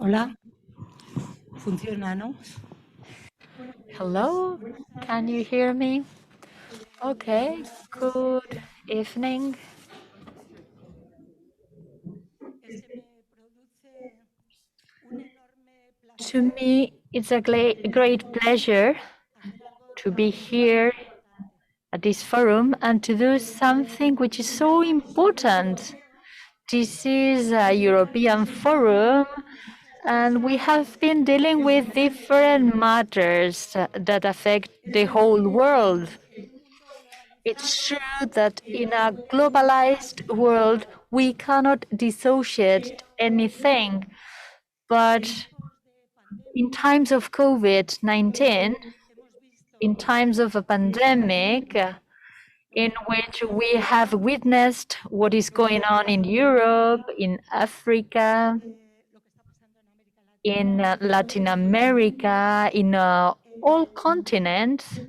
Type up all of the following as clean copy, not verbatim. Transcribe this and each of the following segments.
Hola, funciona, ¿no? Hello, can you hear me? Okay, good evening. To me, it's a great pleasure to be here at this forum and to do something which is so important. This is a European forum, and we have been dealing with different matters that affect the whole world. It's true that in a globalized world, we cannot dissociate anything, but in times of COVID-19, in times of a pandemic, in which we have witnessed what is going on in Europe, in Africa, in Latin America, in all continents,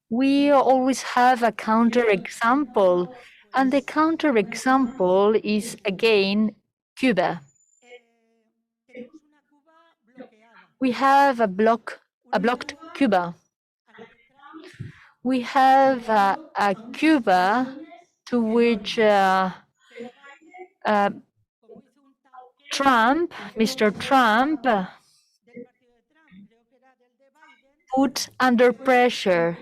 we always have a counterexample, and the counterexample is again Cuba. We have a blocked Cuba. We have a Cuba to which Mr. Trump, put under pressure.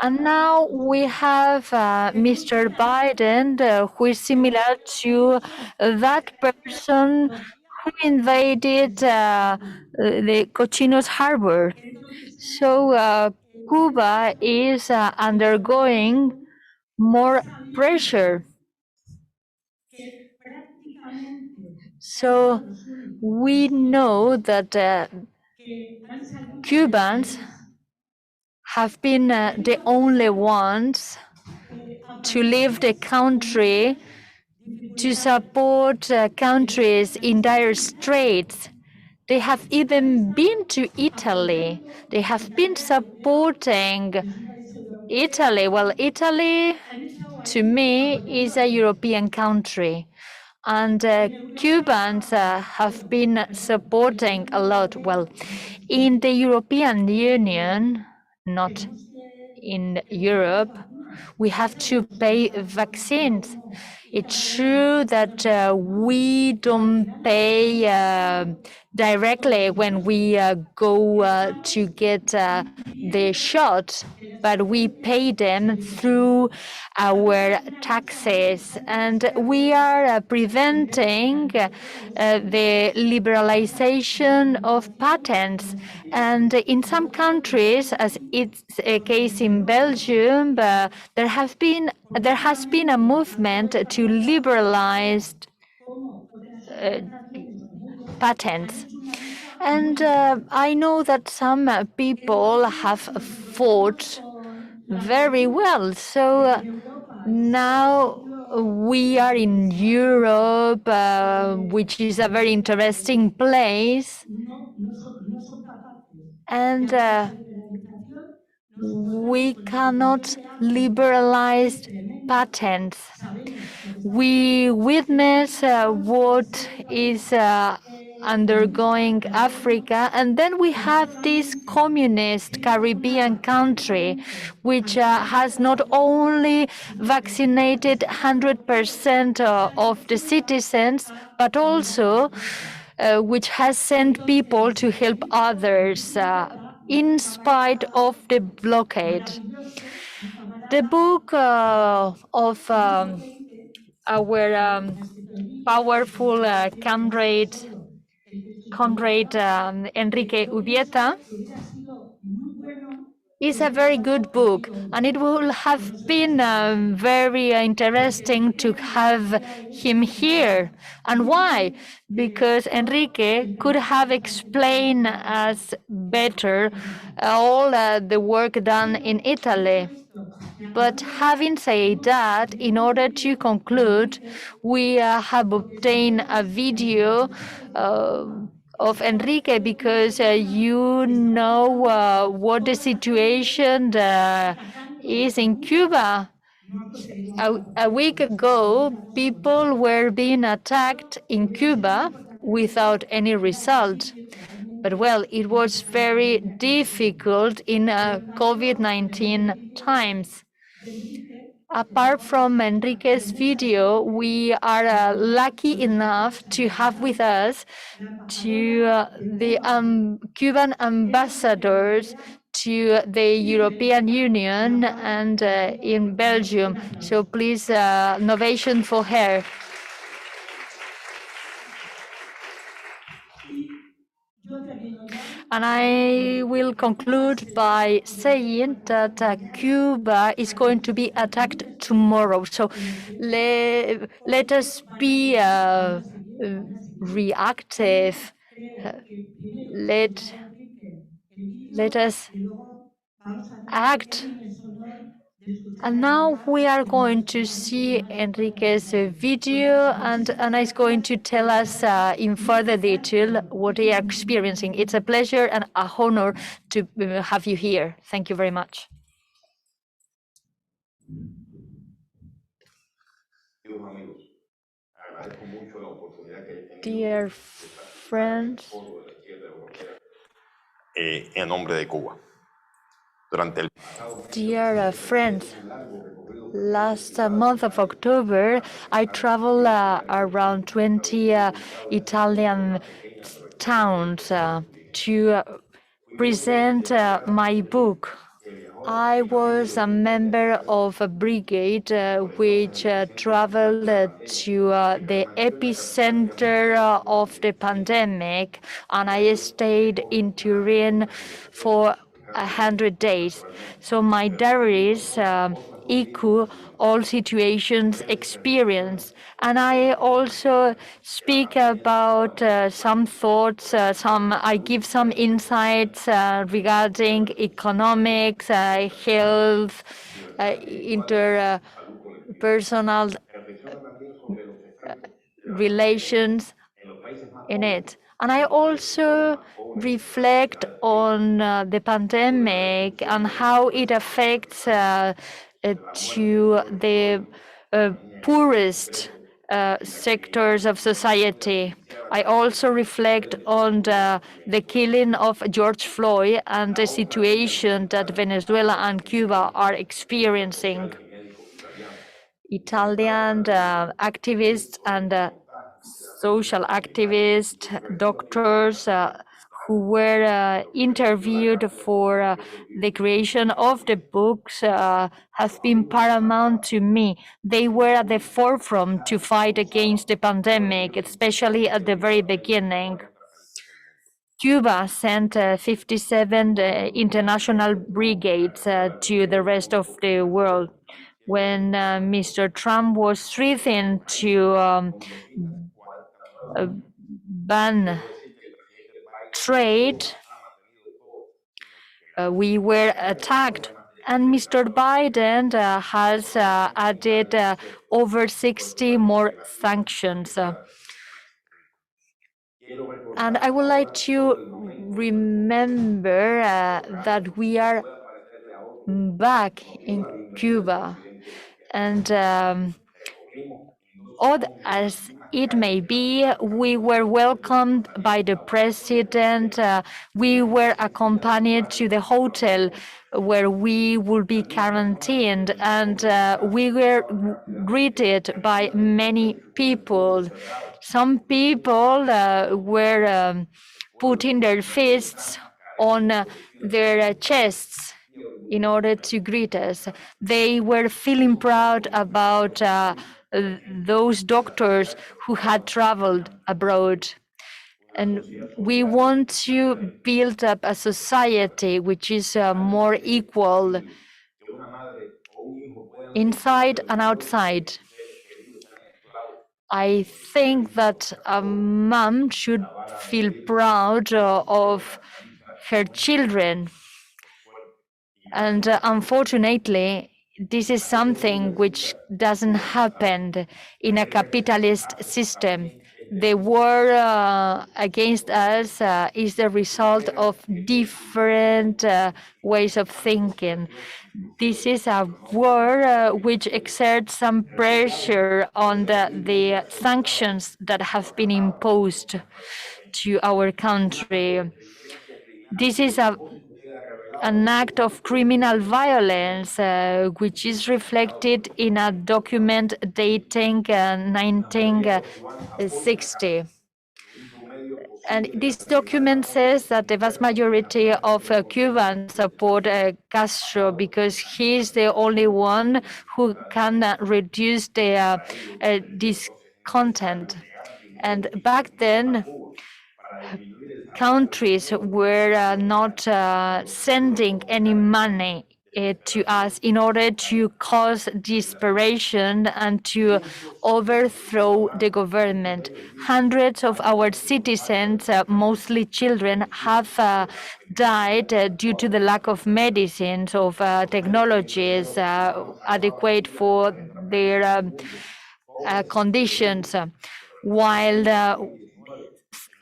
And now we have Mr. Biden, who is similar to that person who invaded the Cochinos Harbor. So Cuba is undergoing more pressure. So we know that Cubans have been the only ones to leave the country to support countries in dire straits. They have even been to Italy. They have been supporting Italy. Well, Italy, to me, is a European country. And Cubans have been supporting a lot. Well, in the European Union, not in Europe, we have to pay vaccines. It's true that we don't pay directly when we go to get the shot, but we pay them through our taxes, and we are preventing the liberalization of patents. And in some countries, as it's a case in Belgium, there has been a movement to liberalize patents. And I know that some people have fought very well. So now we are in Europe, which is a very interesting place. And we cannot liberalize patents. We witness what is undergoing Africa, and then we have this communist Caribbean country, which has not only vaccinated 100% of the citizens, but also which has sent people to help others in spite of the blockade. The book of our powerful comrade Enrique Ubieta is a very good book, and it will have been very interesting to have him here. And why? Because Enrique could have explained us better all the work done in Italy. But having said that, in order to conclude, we have obtained a video of Enrique, because you know what the situation is in Cuba. A week ago, people were being attacked in Cuba, without any result. But well, it was very difficult in COVID-19 times. Apart from Enrique's video, we are lucky enough to have with us the Cuban ambassadors to the European Union and in Belgium. So please, ovation for her. And I will conclude by saying that Cuba is going to be attacked tomorrow. So let us be reactive. Let us act. And now we are going to see Enrique's video, and Ana is going to tell us in further detail what they are experiencing. It's a pleasure and a honor to have you here. Thank you very much. Dear friends, en nombre de Cuba. Dear friends, last month of October, I traveled around 20 Italian towns to present my book. I was a member of a brigade which traveled to the epicenter of the pandemic, and I stayed in Turin for 100 days. So my diaries echo all situations experienced, and I also speak about some thoughts, I give some insights regarding economics, health, interpersonal relations in it. And I also reflect on the pandemic and how it affects to the poorest sectors of society. I also reflect on the killing of George Floyd and the situation that Venezuela and Cuba are experiencing. Italian activists and social activists, doctors who were interviewed for the creation of the books have been paramount to me. They were at the forefront to fight against the pandemic, especially at the very beginning. Cuba sent 57 international brigades to the rest of the world. When Mr. Trump was threatening to ban trade, we were attacked. And Mr. Biden has added over 60 more sanctions. And I would like to remember that we are back in Cuba. And odd as it may be, we were welcomed by the president. We were accompanied to the hotel where we would be quarantined, and we were greeted by many people. Some people were putting their fists on their chests in order to greet us. They were feeling proud about those doctors who had traveled abroad. And we want to build up a society which is more equal inside and outside. I think that a mom should feel proud of her children. And unfortunately, this is something which doesn't happen in a capitalist system. the war against us is the result of different ways of thinking. This is a war which exerts some pressure on the sanctions that have been imposed to our country. This is an act of criminal violence, which is reflected in a document dating 1960. And this document says that the vast majority of Cubans support Castro because he is the only one who can reduce the discontent. And back then, countries were not sending any money to us in order to cause desperation and to overthrow the government. Hundreds of our citizens, mostly children, have died due to the lack of medicines, of technologies adequate for their conditions, while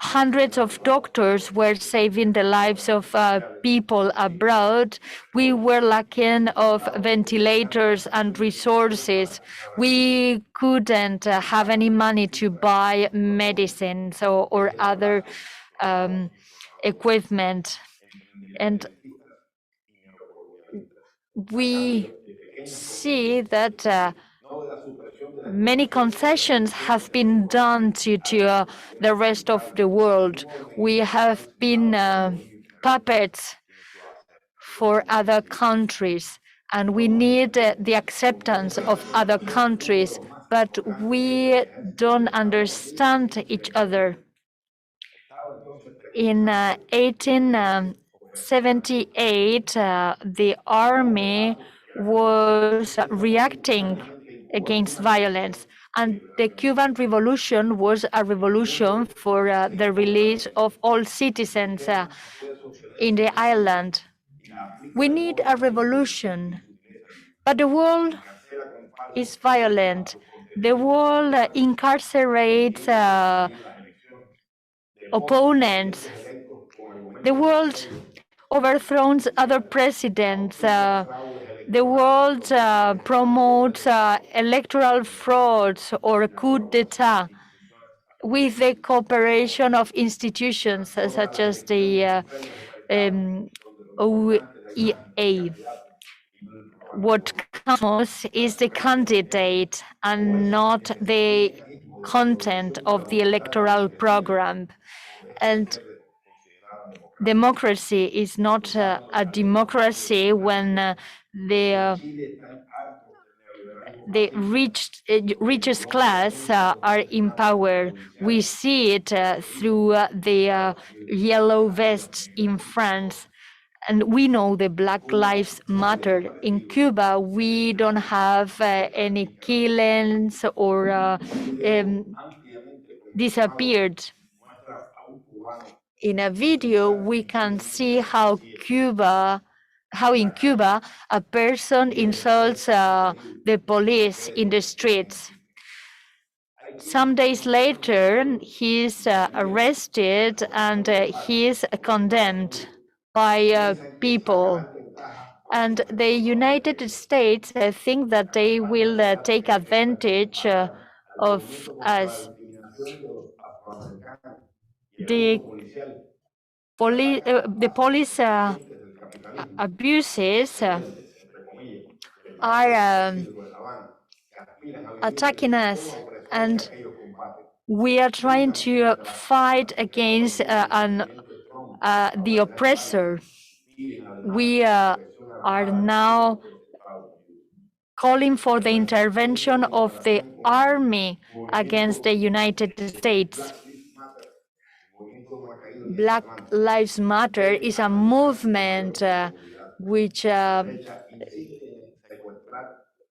hundreds of doctors were saving the lives of people abroad. We were lacking of ventilators and resources. We couldn't have any money to buy medicines or other equipment. And we see that many concessions have been done to the rest of the world. We have been puppets for other countries, and we need the acceptance of other countries, but we don't understand each other. In 1878, the army was reacting against violence, and the Cuban Revolution was a revolution for the release of all citizens in the island. We need a revolution, but the world is violent. The world incarcerates opponents. The world overthrows other presidents. The world promotes electoral frauds or coup d'etat with the cooperation of institutions such as the OEA. What counts is the candidate and not the content of the electoral program. And democracy is not a democracy when the richest class are in power. We see it through the yellow vests in France. And we know the Black Lives Matter. In Cuba, we don't have any killings or disappeared. In a video, we can see how in Cuba a person insults the police in the streets. Some days later, he is arrested and he is condemned by people. And the United States think that they will take advantage of us. The police abuses are attacking us, and we are trying to fight against the oppressor. We are now calling for the intervention of the army against the United States. Black Lives Matter is a movement which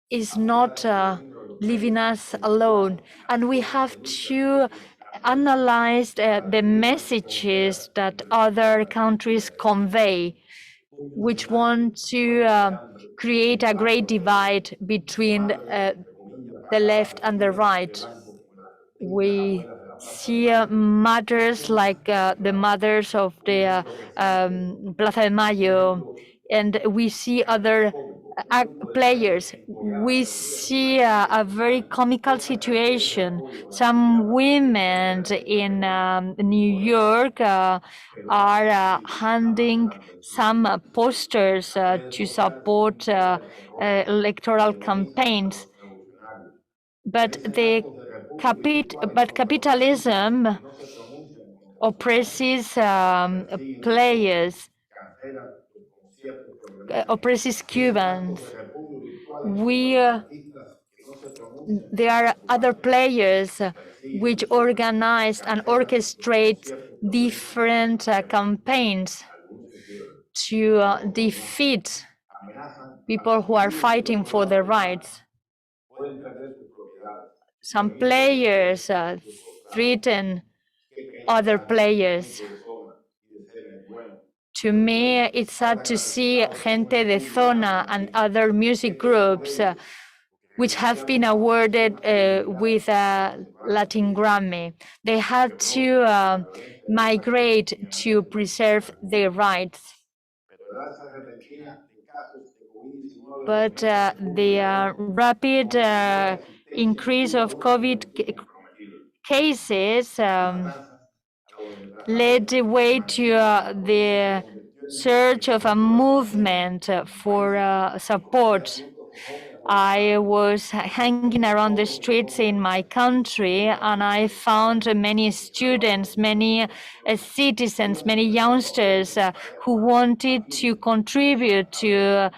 is not leaving us alone. And we have to analyze the messages that other countries convey, which want to create a great divide between the left and the right. We see mothers like the mothers of the Plaza de Mayo, and we see other players. We see a very comical situation. Some women in New York are handing some posters to support electoral campaigns. But capitalism oppresses players, oppresses Cubans. There are other players which organize and orchestrate different campaigns to defeat people who are fighting for their rights. Some players threaten other players. To me, it's sad to see Gente de Zona and other music groups which have been awarded with a Latin Grammy. They had to migrate to preserve their rights. But the rapid increase of COVID cases led the way to the search of a movement for support. I was hanging around the streets in my country, and I found many students, many citizens, many youngsters who wanted to contribute to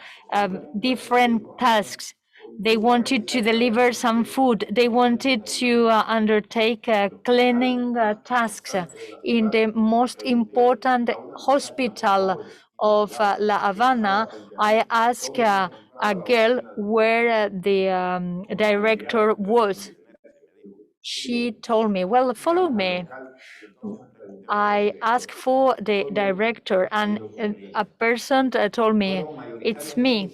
different tasks. They wanted to deliver some food. They wanted to undertake cleaning tasks in the most important hospital of La Habana. I asked a girl where the director was. She told me, well, follow me. I asked for the director, and a person told me, it's me.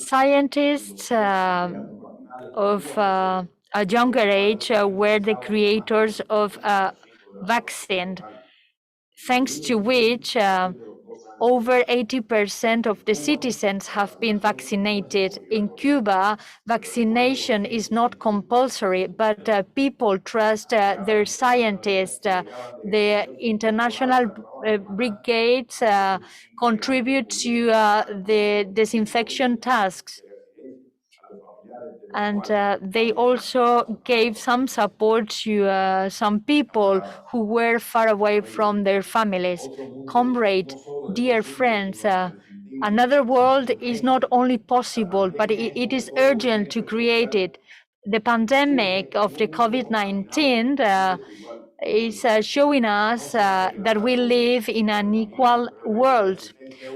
Scientists of a younger age were the creators of a vaccine, thanks to which over 80% of the citizens have been vaccinated. In Cuba, vaccination is not compulsory, but people trust their scientists. The international brigades contribute to the disinfection tasks. And they also gave some support to some people who were far away from their families. Comrade, dear friends, another world is not only possible, but it is urgent to create it. The pandemic of the COVID-19 is showing us that we live in an equal world.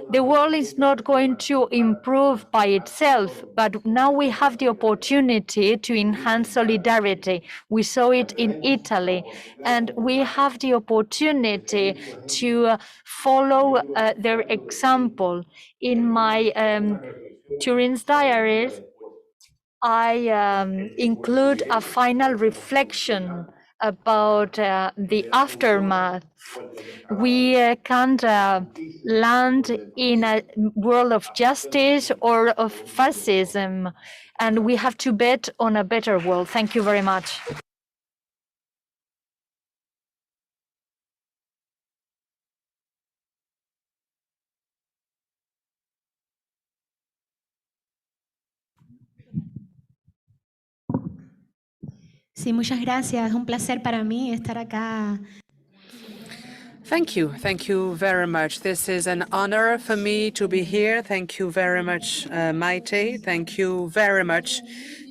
The world is not going to improve by itself, but now we have the opportunity to enhance solidarity. We saw it in Italy, and we have the opportunity to follow their example. In my Turin's diaries, I include a final reflection about the aftermath. We can't land in a world of justice or of fascism, and we have to bet on a better world. Thank you very much. Sí, muchas gracias. Es un placer para mí estar acá. Thank you. Thank you very much. This is an honor for me to be here. Thank you very much, Maite. Thank you very much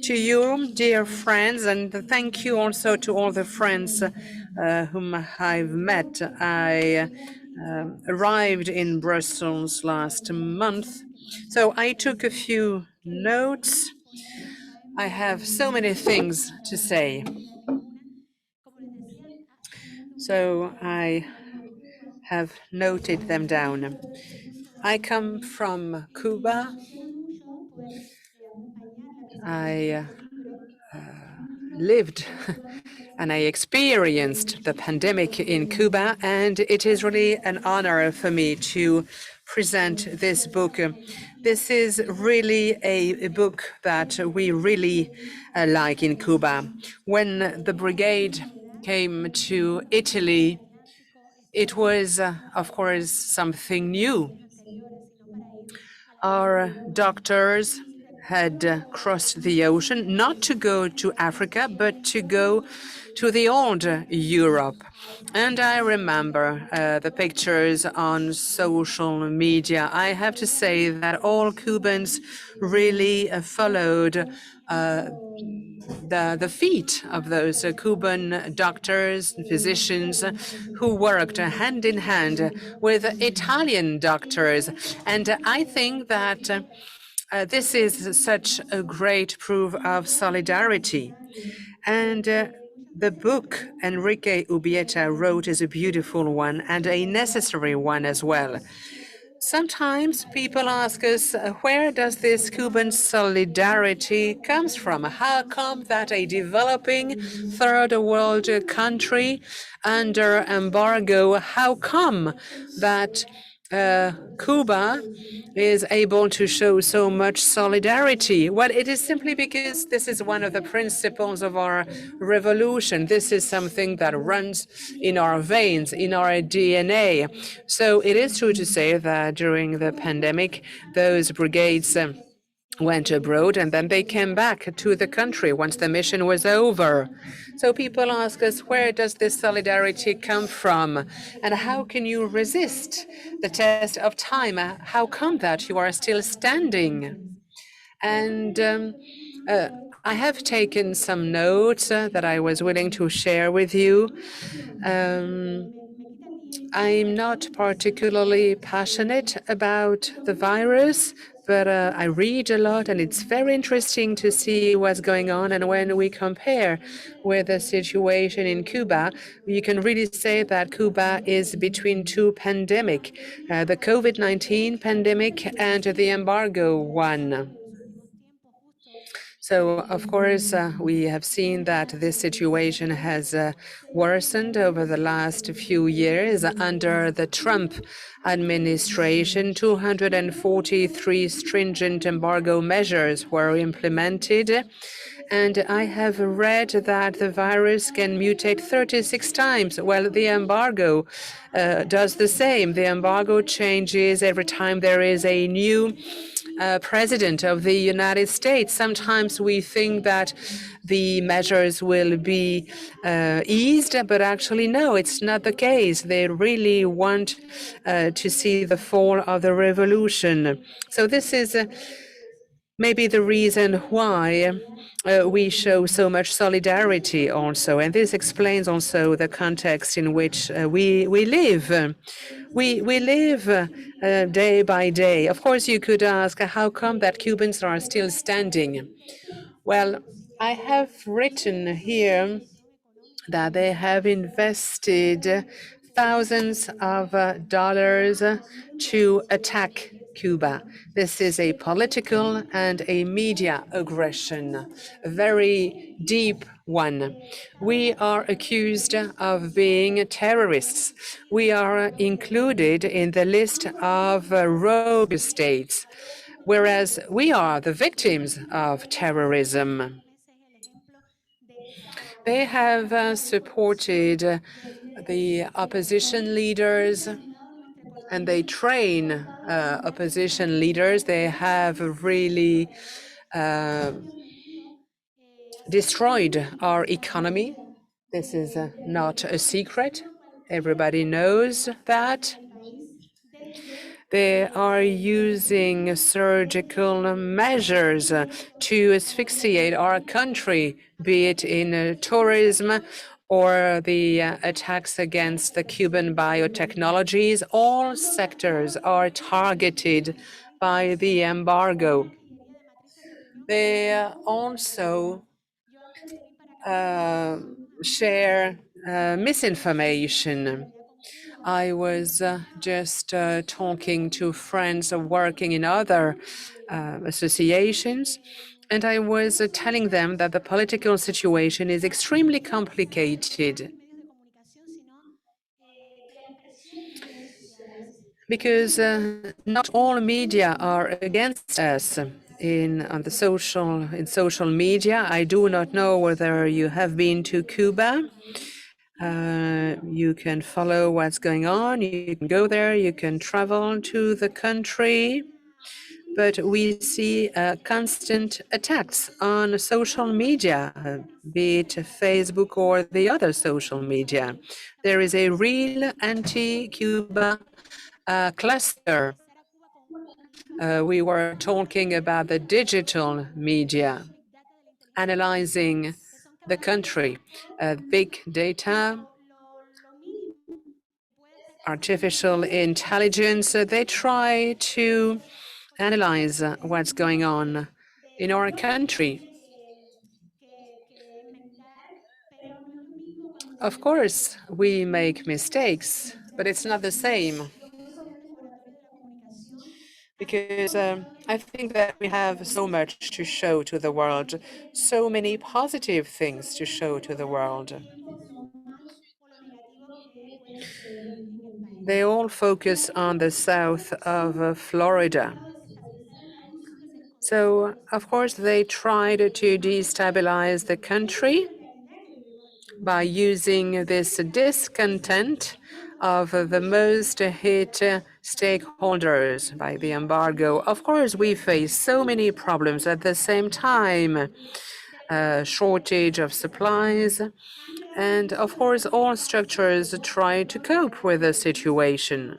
to you, dear friends, and thank you also to all the friends whom I've met. I arrived in Brussels last month, so I took a few notes. I have so many things to say. So I have noted them down. I come from Cuba. I lived and I experienced the pandemic in Cuba, and it is really an honor for me to present this book. This is really a book that we really like in Cuba. When the brigade came to Italy, it was, of course, something new. Our doctors had crossed the ocean, not to go to Africa, but to go to the old Europe. And I remember the pictures on social media. I have to say that all Cubans really followed the feet of those Cuban doctors and physicians who worked hand in hand with Italian doctors. And I think that this is such a great proof of solidarity. And the book Enrique Ubieta wrote is a beautiful one and a necessary one as well. Sometimes people ask us, where does this Cuban solidarity comes from? How come that a developing third world country under embargo, how come that Cuba is able to show so much solidarity? Well, it is simply because this is one of the principles of our revolution. This is something that runs in our veins, in our DNA. So it is true to say that during the pandemic, those brigades went abroad and then they came back to the country once the mission was over. So people ask us, where does this solidarity come from? And how can you resist the test of time? How come that you are still standing? And I have taken some notes that I was willing to share with you. I'm not particularly passionate about the virus, but I read a lot and it's very interesting to see what's going on. And when we compare with the situation in Cuba, you can really say that Cuba is between two pandemics, the COVID-19 pandemic and the embargo one. So, of course, we have seen that this situation has worsened over the last few years. Under the Trump administration, 243 stringent embargo measures were implemented. And I have read that the virus can mutate 36 times. Well, the embargo does the same. The embargo changes every time there is a new president of the United States. Sometimes we think that the measures will be eased, but actually, no, it's not the case. They really want to see the fall of the revolution. So this is maybe the reason why we show so much solidarity also. And this explains also the context in which we live. We live day by day. Of course, you could ask, how come that Cubans are still standing? Well, I have written here that they have invested thousands of dollars to attack Cuba. This is a political and a media aggression, a very deep one. We are accused of being terrorists. We are included in the list of rogue states, whereas we are the victims of terrorism. They have supported the opposition leaders and they train opposition leaders. They have really destroyed our economy. This is not a secret. Everybody knows that. They are using surgical measures to asphyxiate our country, be it in tourism or the attacks against the Cuban biotechnologies. All sectors are targeted by the embargo. They also share misinformation. I was just talking to friends working in other associations, And I was telling them that the political situation is extremely complicated because not all media are against us in social media. I do not know whether you have been to Cuba. You can follow what's going on. You can go there. You can travel to the country. But we see constant attacks on social media, be it Facebook or the other social media. There is a real anti-Cuba cluster. We were talking about the digital media, analyzing the country, big data, artificial intelligence. They try to analyze what's going on in our country. Of course, we make mistakes, but it's not the same. Because I think that we have so much to show to the world, so many positive things to show to the world. They all focus on the south of Florida. So, of course, they tried to destabilize the country by using this discontent of the most hit stakeholders by the embargo. Of course, we face so many problems at the same time, shortage of supplies, and of course, all structures try to cope with the situation.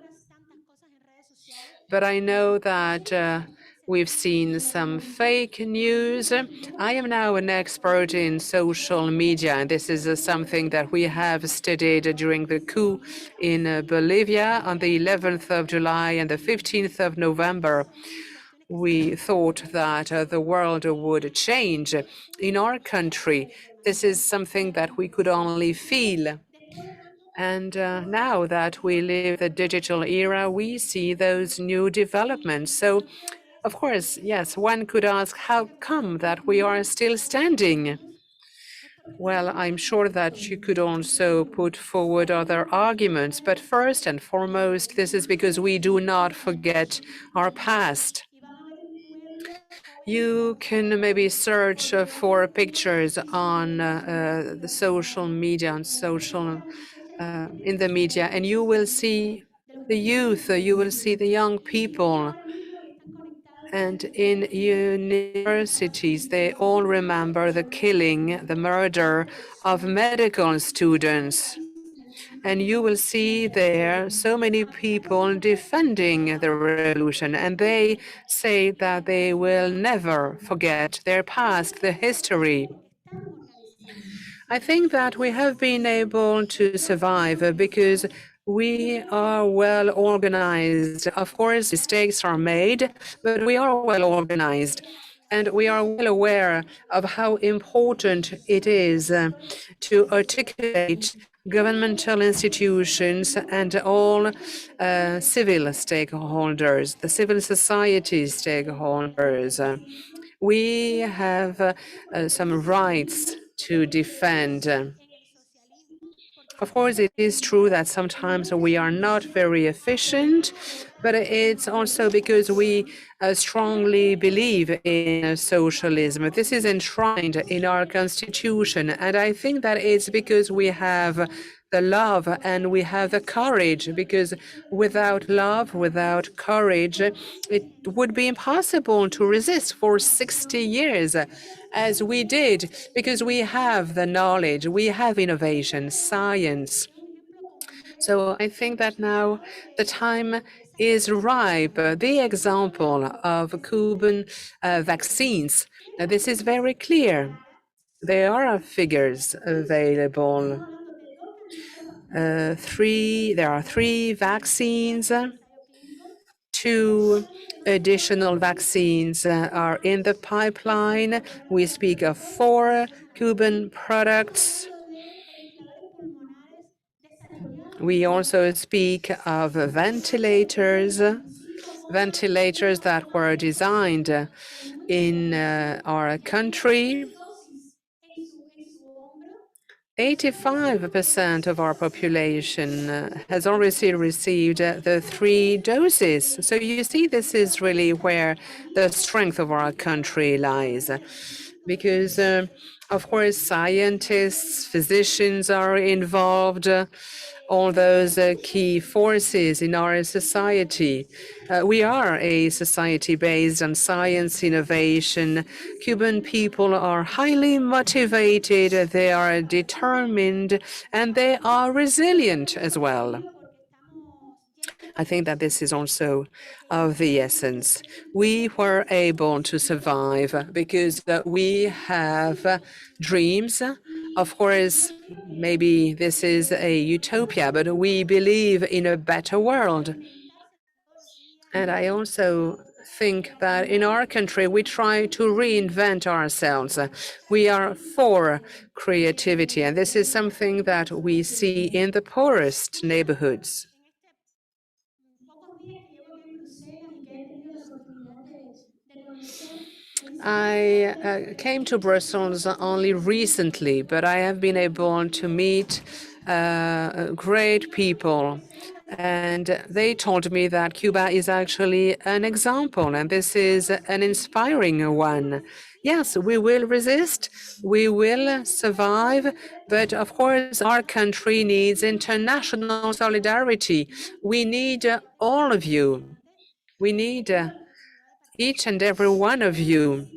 But I know that we've seen some fake news. I am now an expert in social media, and this is something that we have studied during the coup in Bolivia on the 11th of July and the 15th of November. We thought that the world would change in our country. This is something that we could only feel. And now that we live the digital era, we see those new developments. So, of course, yes, one could ask, how come that we are still standing? Well, I'm sure that you could also put forward other arguments, but first and foremost, this is because we do not forget our past. You can maybe search for pictures on the social media, in the media, and you will see the youth, you will see the young people. And in universities, they all remember the killing, the murder of medical students. And you will see there so many people defending the revolution, and they say that they will never forget their past, the history. I think that we have been able to survive because we are well organized. Of course, mistakes are made, but we are well organized. And we are well aware of how important it is to articulate governmental institutions and all civil stakeholders, the civil society stakeholders. We have some rights to defend. Of course, it is true that sometimes we are not very efficient, but it's also because we strongly believe in socialism. This is enshrined in our constitution, and I think that it's because we have the love and we have the courage, because without love, without courage, it would be impossible to resist for 60 years as we did, because we have the knowledge, we have innovation, science. So I think that now the time is ripe. The example of Cuban vaccines, this is very clear. There are figures available. There are 3 vaccines. 2 additional vaccines are in the pipeline. We speak of 4 Cuban products. We also speak of ventilators ventilators that were designed in our country. 85% of our population has already received the 3 doses. So you see, this is really where the strength of our country lies. Because, of course, scientists, physicians are involved, all those key forces in our society. We are a society based on science, innovation. Cuban people are highly motivated, they are determined, and they are resilient as well. I think that this is also of the essence. We were able to survive because we have dreams. Of course, maybe this is a utopia, but we believe in a better world. And I also think that in our country, we try to reinvent ourselves. We are for creativity, and this is something that we see in the poorest neighborhoods. I came to Brussels only recently, but I have been able to meet great people. And they told me that Cuba is actually an example, and this is an inspiring one. Yes, we will resist, we will survive, but of course our country needs international solidarity. We need all of you. We need each and every one of you.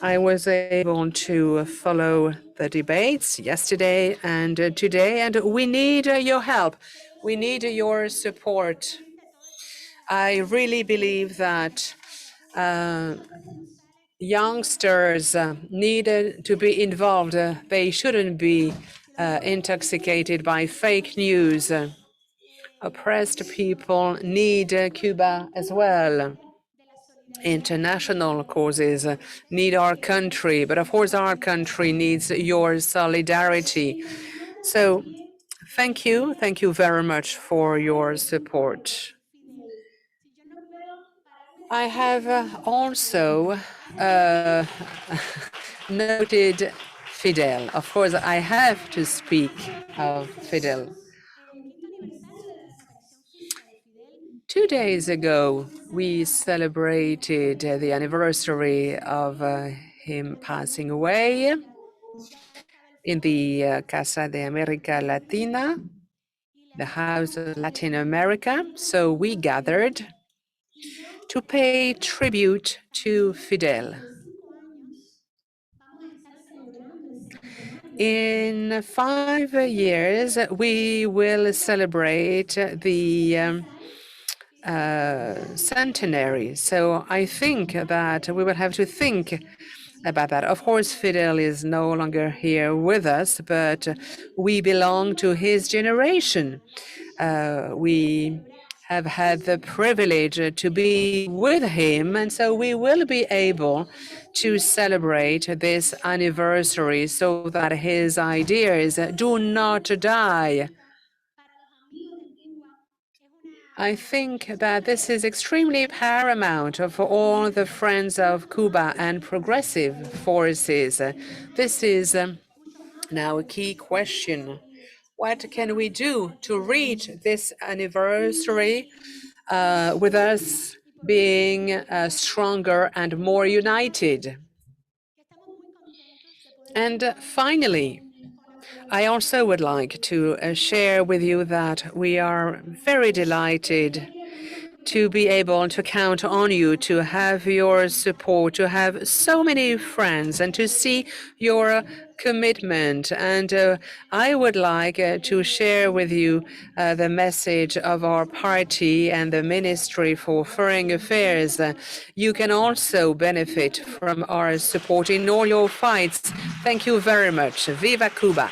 I was able to follow the debates yesterday and today, and we need your help. We need your support. I really believe that youngsters need to be involved. They shouldn't be intoxicated by fake news. Oppressed people need Cuba as well. International causes need our country, but of course our country needs your solidarity. So thank you very much for your support. I have also noted Fidel. Of course, I have to speak of Fidel. 2 days ago, we celebrated the anniversary of him passing away in the Casa de América Latina, the House of Latin America. So we gathered to pay tribute to Fidel. In 5 years, we will celebrate the centenary. So I think that we will have to think about that. Of course, Fidel is no longer here with us, but we belong to his generation. We have had the privilege to be with him, and so we will be able to celebrate this anniversary so that his ideas do not die. I think that this is extremely paramount for all the friends of Cuba and progressive forces. This is now a key question. What can we do to reach this anniversary with us being stronger and more united? And finally, I also would like to share with you that we are very delighted to be able to count on you, to have your support, to have so many friends, and to see your commitment. And I would like to share with you the message of our party and the Ministry for Foreign Affairs. You can also benefit from our support in all your fights. Thank you very much. Viva Cuba!